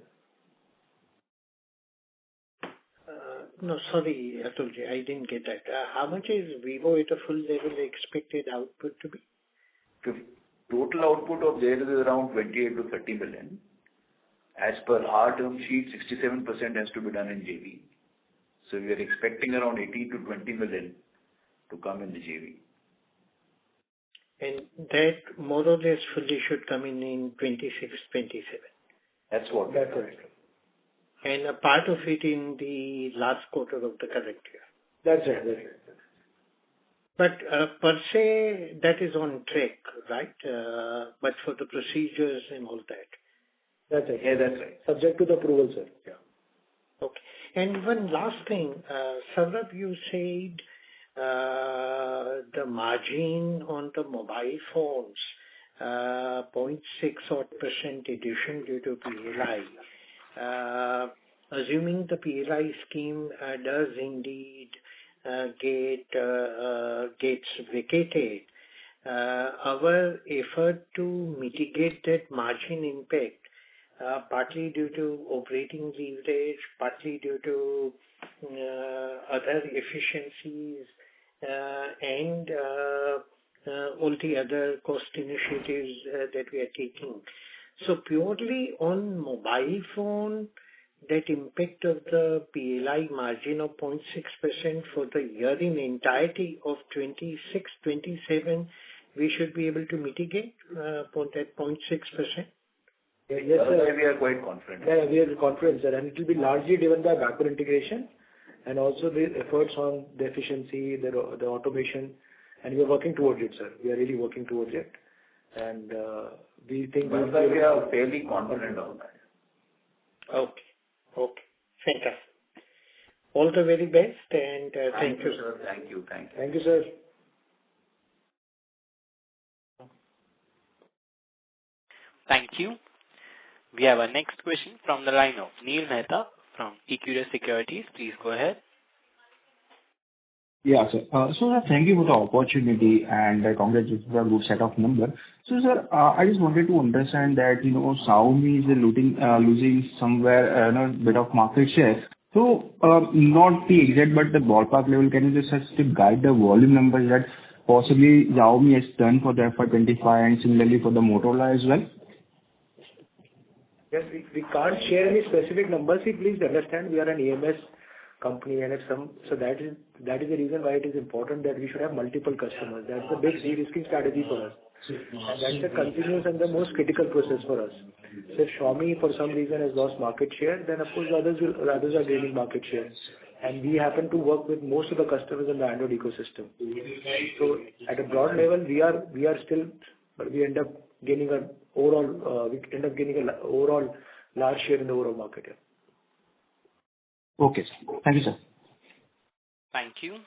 No, sorry, Atulji, I didn't get that. How much is Vivo at a full level expected output to be? Total output of theirs is around 28 to 30 million. As per our term sheet, 67% has to be done in JV. So we are expecting around 18 to 20 million to come in the JV. And that more or less fully should come in 26, 27. That's what. That's correct. And a part of it in the last quarter of the current year. That's right. That's right. But per se, that is on track, right? But for the procedures and all that. That's right. Yeah, that's right. Subject to the approval, sir. Yeah. Okay. And one last thing, Saurabh, you said the margin on the mobile phones, 0.6% addition due to PLI. Assuming the PLI scheme does indeed gets vacated, our effort to mitigate that margin impact, partly due to operating leverage, partly due to other efficiencies, and all the other cost initiatives that we are taking. So purely on mobile phone, that impact of the PLI margin of 0.6% for the year in entirety of 26-27, we should be able to mitigate for that 0.6%. Yes, sir. We are quite confident. Yeah, we are confident, sir, and it will be largely driven by backward integration and also the efforts on the efficiency, the automation, and we are working towards it, sir. We are really working towards it, and we think we are fairly confident on that. Okay, fantastic. All the very best, and thank you, sir. Thank you, sir. Thank you. We have our next question from the line of Neil Mehta from Equirus Securities. Please go ahead. Yeah, sir. Sir, thank you for the opportunity and congratulations for a good set of numbers. So, sir, I just wanted to understand that, Xiaomi is losing somewhere a bit of market share. So, not the exact, but the ballpark level, can you just guide the volume numbers that possibly Xiaomi has done for the FY25 and similarly for the Motorola as well? Yes, we can't share any specific numbers. Please understand, we are an EMS company, and so that is the reason why it is important that we should have multiple customers. That's the big de-risking strategy for us, and that's a continuous and the most critical process for us. So if Xiaomi for some reason has lost market share, then of course others are gaining market share, and we happen to work with most of the customers in the Android ecosystem. So at a broad level, we are still, but we end up gaining an overall large share in the overall market. Yeah. Okay, sir. Thank you, sir. Thank you.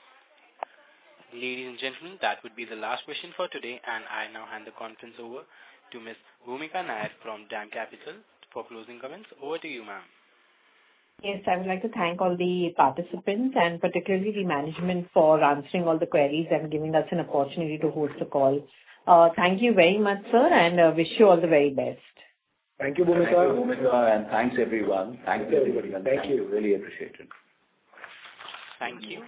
Ladies and gentlemen, that would be the last question for today, and I now hand the conference over to Ms. Bhumika Nair from DAM Capital for closing comments. Over to you, ma'am. Yes, I would like to thank all the participants and particularly the management for answering all the queries and giving us an opportunity to host the call. Thank you very much, sir, and wish you all the very best. Thank you, Bhumika. And thanks, everyone. Thanks, everybody. Thank you. Really appreciate it. Thank you.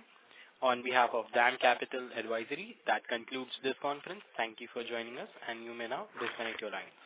On behalf of DAM Capital Advisory, that concludes this conference. Thank you for joining us, and you may now disconnect your lines.